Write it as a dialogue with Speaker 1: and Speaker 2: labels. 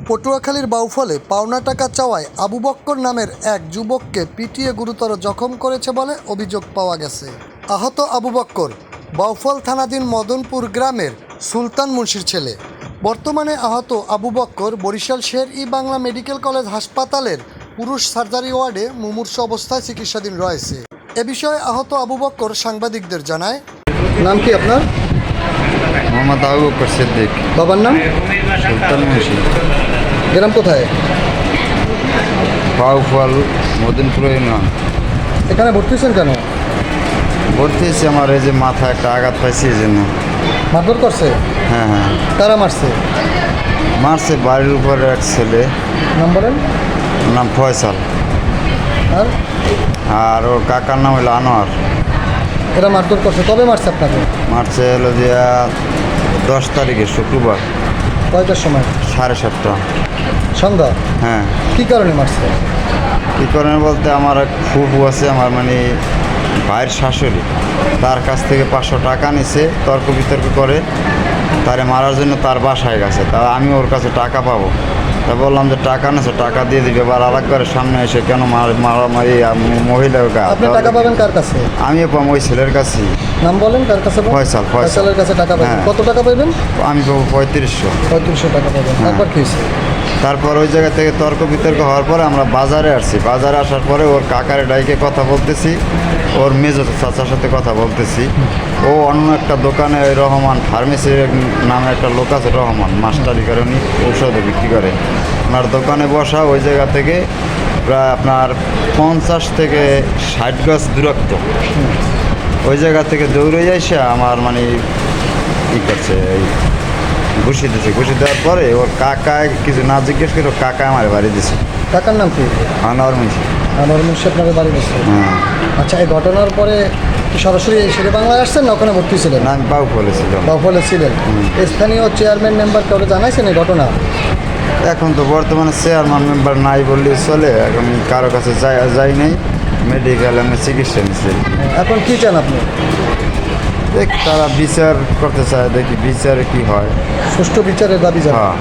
Speaker 1: পটুয়াখালীর বাউফলে পাওনা টাকা চাওয়ায় আবু বক্কর নামের এক যুবককে পিটিয়ে গুরুতর জখম করেছে বলে অভিযোগ পাওয়া গেছে। আহত আবু বক্কর বাউফল থানাধীন মদনপুর গ্রামের সুলতান মুন্সির ছেলে। বর্তমানে আহত আবু বক্কর বরিশাল শের-ই-বাংলা মেডিকেল কলেজ হাসপাতালের পুরুষ সার্জারি ওয়ার্ডে মুমূর্ষ অবস্থায় চিকিৎসাধীন রয়েছে। এ বিষয়ে আহত আবু বক্কর সাংবাদিকদের জানায়। নাম কি আপনার?
Speaker 2: মোহাম্মদ আবু বকর সিদ্দিক।
Speaker 1: বাবার নাম?
Speaker 2: সুলতান মুন্সি।
Speaker 1: গ্রাম কোথায়?
Speaker 2: বাউফল মদনপুর ইউনিয়ন।
Speaker 1: এখানে ভর্তি হয়েছেন কেন?
Speaker 2: ভর্তি হয়েছি আমার এই যে মাথায় একটা আঘাত পাইছি এই জন্য।
Speaker 1: মারধর করছে?
Speaker 2: হ্যাঁ হ্যাঁ,
Speaker 1: কারা মারছে?
Speaker 2: মারছে বাড়ির উপরে এক ছেলে,
Speaker 1: নাম বলেন।
Speaker 2: নাম ফয়সাল,
Speaker 1: আর
Speaker 2: আর ওর কাকার নাম হলো আনোয়ার।
Speaker 1: এরা মারধর করছে? কবে মারছে আপনাকে?
Speaker 2: মারছে হলো যে 10 তারিখে শুক্রবার
Speaker 1: কয়টার সময়?
Speaker 2: 7:30
Speaker 1: সন্ধ্যা?
Speaker 2: হ্যাঁ।
Speaker 1: কি কারণে মারছে?
Speaker 2: কী কারণে বলতে আমার এক ফুফু আছে, আমার মানে ভাইয়ের শাশুড়ি, তার কাছ থেকে 500 টাকা নিছে, তর্ক বিতর্ক করে তারে মারার জন্য তার বাসায় গেছে। তা আমি ওর কাছে টাকা পাবো, তা বললাম যে টাকা নেছে, টাকা দিয়ে দিবে। এবার আর একবার সামনে এসে কেন মারামারি মহিলার
Speaker 1: আপনি টাকা পাবেন কার কাছে?
Speaker 2: আমিও পাবো ওই ছেলের কাছেই।
Speaker 1: নাম বলেন কার কাছে?
Speaker 2: ফয়সাল।
Speaker 1: ফয়সালের কাছে টাকা পাবেন।
Speaker 2: হ্যাঁ।
Speaker 1: কত টাকা পাবেন?
Speaker 2: আমি পাবো 3500।
Speaker 1: 3500 টাকা পাবেন।
Speaker 2: হ্যাঁ।
Speaker 1: একবার কি হয়েছে?
Speaker 2: তারপর ওই জায়গা থেকে তর্ক বিতর্ক হওয়ার পরে আমরা বাজারে আসছি। বাজারে আসার পরে ওর কাকারে ডাইকে কথা বলতেছি, ওর মেজো চাচার সাথে কথা বলতেছি। ও অন্য একটা দোকানে ওই রহমান ফার্মেসির নামে একটা লোক আছে, রহমান মাস্টারি করে, উনি ঔষধ বিক্রি করে। ওনার দোকানে বসা, ওই জায়গা থেকে প্রায় আপনার 50 থেকে 60 গজ দূরত্ব। ওই জায়গা থেকে দৌড়ে যাইসে আমার মানে কী করছে, এই ঘুষি দিছে। ঘুষি দেওয়ার পরে ওর কাকায় কিছু না জিজ্ঞেস করে ওর কাকা আমার বাড়ি দিছে।
Speaker 1: টাকার নাম কি?
Speaker 2: আনোয়ার মুন্সি।
Speaker 1: আমার মুন্সি আপনাকে বাড়ি দিচ্ছে?
Speaker 2: হ্যাঁ।
Speaker 1: আচ্ছা, এই ঘটনার পরে কি সরাসরি শেরে বাংলায় আসছেন না ওখানে ভর্তি ছিলেন?
Speaker 2: না, আমি বাউফলে ছিলাম।
Speaker 1: বাউফলে ছিলেন। স্থানীয় চেয়ারম্যান মেম্বার কাউকে জানাইছেন এই ঘটনা?
Speaker 2: এখন তো বর্তমানে চেয়ারম্যান মেম্বার নাই বললেই চলে। এখন কারো কাছে যাই নাই, মেডিকেল আমি চিকিৎসা নিচ্ছি।
Speaker 1: এখন কি চান আপনি?
Speaker 2: দেখ, তারা বিচার করতে চায়, দেখি বিচারে কি হয়।
Speaker 1: সুষ্ঠু বিচারের দাবি জানান।
Speaker 2: হ্যাঁ।